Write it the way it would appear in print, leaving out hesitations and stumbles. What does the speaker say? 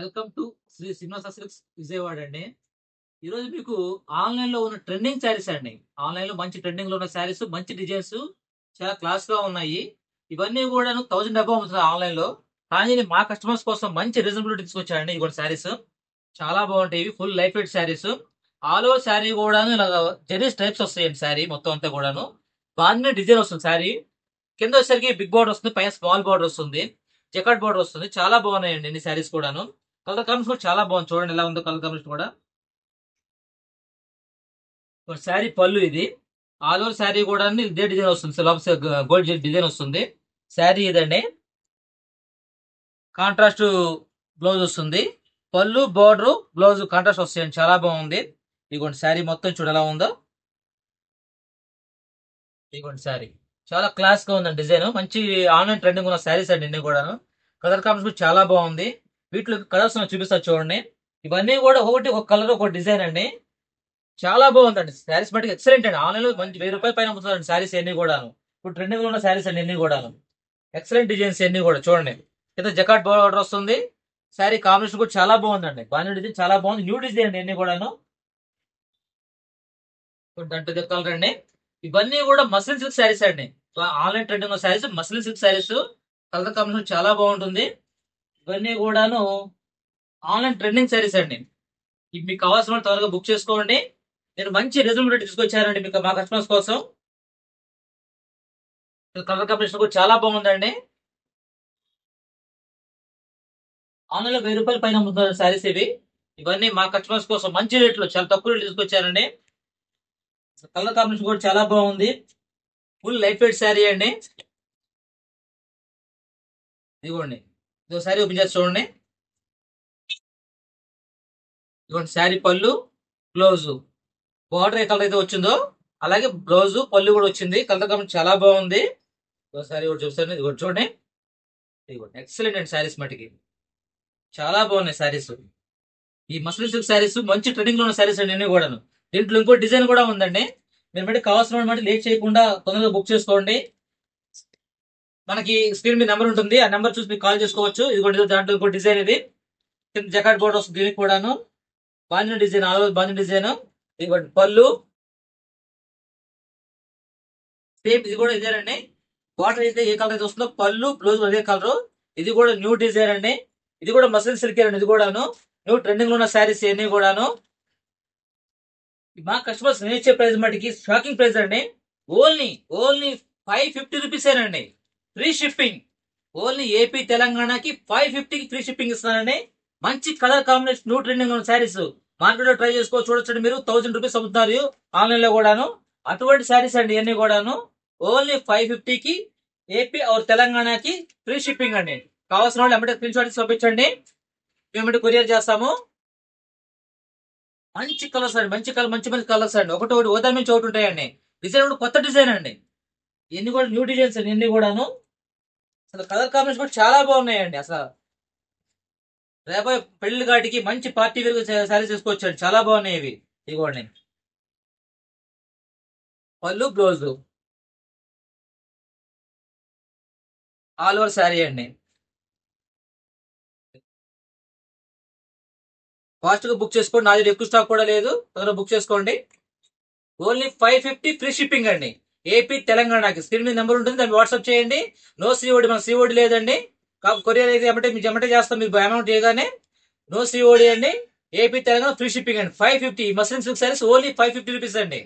Welcome to Shri Srinivasa silks Vijayawada అండి. ఈరోజు మీకు ఆన్లైన్ లో ఉన్న ట్రెండింగ్ శారీస్ అండి. ఆన్లైన్ లో మంచి ట్రెండింగ్ లో ఉన్న శారీస్, మంచి డిజైన్స్, చాలా క్లాస్ గా ఉన్నాయి. ఇవన్నీ కూడా 1000 డబ్బా అమ్ముతుంది ఆన్లైన్ లో. కానీ నేను మా కస్టమర్స్ కోసం మంచి రీజనబిలిటీ తీసుకొచ్చానండి. ఇవి కూడా శారీస్ చాలా బాగుంటాయి. Full light weight saris. All over sari కూడాను ఇలా జెరీ స్ట్రైప్స్ వస్తాయండి. శారీ మొత్తం అంతా కూడాను బాగానే డిజైన్ వస్తుంది. శారీ కింద వచ్చేసరికి బిగ్ బార్డర్ వస్తుంది, పైన స్మాల్ బార్డర్ వస్తుంది, జకాట్ బార్డర్ వస్తుంది. చాలా బాగున్నాయండి ఇన్ని శారీస్ కూడాను. కలర్ కాంబినేషన్ కూడా చాలా బాగుంది. చూడండి ఎలా ఉందో కలర్ కాంబినేషన్ కూడా. శారీ పళ్ళు ఇది. ఆల్ ఓవర్ శారీ కూడా ఇదే డిజైన్ వస్తుంది. సిలాబ్స్ గోల్డ్ డిజైన్ వస్తుంది. శారీ ఇదండి. కాంట్రాస్ట్ బ్లౌజ్ వస్తుంది. పళ్ళు, బార్డర్, బ్లౌజ్ కాంట్రాస్ట్ వస్తాయండి. చాలా బాగుంది. ఇదిగోండి శారీ మొత్తం చూడ ఎలా ఉందో. ఇదిగోండి శారీ చాలా క్లాస్ గా ఉందండి. డిజైన్ మంచి ఆన్లైన్ ట్రెండింగ్ ఉన్న శారీస్ అండి ఇన్ని కూడాను. కలర్ కాంబినేషన్ చాలా బాగుంది. వీటిలో కలర్స్ చూపిస్తారు చూడండి. ఇవన్నీ కూడా ఒకటి ఒక కలర్ ఒక డిజైన్ అండి. చాలా బాగుందండి. శారీస్ మటుకు ఎక్సలెంట్ అండి. ఆన్లైన్ లో మంచి 1000 రూపాయల పైన అమ్ముతున్నారండి శారీస్ అన్ని కూడాను. ఇప్పుడు ట్రెండింగ్ లో ఉన్న శారీస్ అండి ఎన్ని కూడాను. ఎక్సలెంట్ డిజైన్స్ అన్ని కూడా చూడండి. కింద జకాట్ బార్డర్ వస్తుంది. శారీ కాంబినేషన్ కూడా చాలా బాగుందండి. బాగా డిజైన్ చాలా బాగుంది. న్యూ డిజైన్ అండి అన్ని కూడాను. అంటే కలర్ అండి. ఇవన్నీ కూడా మస్లిన్ సిల్క్ శారీస్ అండి. Online trending saris muslin silk saris. Colour combination చాలా బాగుంటుంది. ఇవన్నీ కూడాను ఆన్లైన్ ట్రెండింగ్ శారీస్ అండి. ఇవి మీకు కావాల్సిన వాళ్ళు త్వరగా బుక్ చేసుకోండి. నేను మంచి రీజనబుల్ రేట్ తీసుకొచ్చానండి మీకు మా కస్టమర్స్ కోసం. కలర్ కాంబినేషన్ కూడా చాలా బాగుందండి. ఆన్లైన్ లో 1000 రూపాయల పైన అమ్ముతున్నారు శారీస్ ఇవి. ఇవన్నీ మా కస్టమర్స్ కోసం మంచి రేట్లో చాలా తక్కువ రేట్లు తీసుకొచ్చానండి. కలర్ కాంబినేషన్ కూడా చాలా బాగుంది. ఫుల్ లైట్ వెయిట్ శారీ అండి. ఇదిగోండి ఇదో శారీ ఓపెన్ చేసి చూడండి. ఇదిగోండి శారీ పళ్ళు, బ్లౌజ్, బార్డర్ ఏ కలర్ అయితే వచ్చిందో అలాగే బ్లౌజ్ పళ్ళు కూడా వచ్చింది. కలర్ కాంబినేషన్ చాలా బాగుంది. శారీ కూడా చూస్తాను. ఇది కూడా చూడండి. ఇదిగోండి ఎక్సలెంట్ అండి. శారీస్ మటుకి చాలా బాగున్నాయి శారీస్. ఈ మస్లిన్ సిల్క్ శారీస్ మంచి ట్రెండింగ్ లో ఉన్న శారీస్ అండి అన్ని కూడాను. దీంట్లో ఇంకో డిజైన్ కూడా ఉందండి. మీరు బట్టి కావాల్సిన బట్టి లేట్ చేయకుండా తొందరగా బుక్ చేసుకోండి. మనకి స్క్రీన్ మీద నెంబర్ ఉంటుంది. ఆ నెంబర్ చూసి మీకు కాల్ చేసుకోవచ్చు. ఇది కూడా దాంట్లో ఇంకో డిజైన్ ఇది. కింద జకాట్ బోర్డర్ వస్తుంది. దీనికి కూడాను బాంజన్ డిజైన్, ఆల్ ఓవర్ బాంజన్ డిజైన్. ఇదిగోండి పళ్ళు సేమ్ ఇది కూడా ఇదేనండి. బార్డర్ అయితే ఏ కలర్ అయితే వస్తుందో పళ్ళు బ్లౌజ్ అదే కలర్. ఇది కూడా న్యూ డిజైన్ అండి. ఇది కూడా మస్లిన్ సిల్క్ అండి. ఇది కూడాను న్యూ ట్రెండింగ్ లో ఉన్న శారీస్ ఇవన్నీ కూడాను. మా కస్టమర్స్ నేను ఇచ్చే ప్రైస్ మటుకి షాకింగ్ ప్రైస్ అండి. ఓన్లీ ఓన్లీ 550 రూపీసేనండి. Free shipping. ఓన్లీ ఏపీ తెలంగాణకి 550కి ఫ్రీ షిప్పింగ్ ఇస్తున్నానండి. మంచి కలర్ కాంబినేషన్ న్యూ ట్రెండింగ్ ఉన్న శారీస్ మార్కెట్ లో ట్రై చేసుకోవచ్చు. చూడొచ్చండి మీరు 1000 రూపీస్ అమ్ముతున్నారు ఆన్లైన్ లో కూడాను. అటువంటి శారీస్ అండి ఇవన్నీ కూడాను. ఓన్లీ 550కి ఏపీ ఆర్ తెలంగాణకి ఫ్రీ షిప్పింగ్ అండి. కావాల్సిన వాళ్ళు ఎమ్మటే స్క్రీన్ షాట్ పంపించండి. మేము కొరియర్ చేస్తాము. మంచి కలర్స్ అండి. మంచి కలర్ మంచి మంచి కలర్స్ అండి. ఒకటి ఉదయం నుంచి ఒకటి ఉంటాయండి. డిజైన్ కూడా కొత్త డిజైన్ అండి. ఇవన్నీ కూడా న్యూ డిజైన్స్ అండి ఇవన్నీ కూడాను. అసలు కలర్ కాంబినేషన్ కూడా చాలా బాగున్నాయండి. అసలు రేపటి పెళ్లి కాటికి మంచి పార్టీ వేర్ శారీస్ తీసుకోవచ్చండి. చాలా బాగున్నాయి ఇవి. ఇదిగోండి పళ్ళు, బ్లౌజ్, ఆల్ ఓవర్ శారీ అండి. ఫాస్ట్ గా బుక్ చేసుకోండి. నాది ఎక్కువ స్టాక్ కూడా లేదు. తొందరగా బుక్ చేసుకోండి. ఓన్లీ 550 ఫ్రీ షిప్పింగ్ అండి. ఏపీ తెలంగాణకి స్క్రీన్ మీద నెంబర్ ఉంటుంది. దాన్ని వాట్సాప్ చేయండి. నో సిఓడి, మన సిఓడి లేదండి. కాబట్టి కొరియర్ అయితే ఎమ్మటే మీకు ఎమ్మటే చేస్తాం. మీకు అమౌంట్ చేయగానే. నో సిఓడి అండి. ఏపీ తెలంగాణ ఫ్రీ షిప్పింగ్ అండి. 550 muslin silk saris only 550 rupees అండి.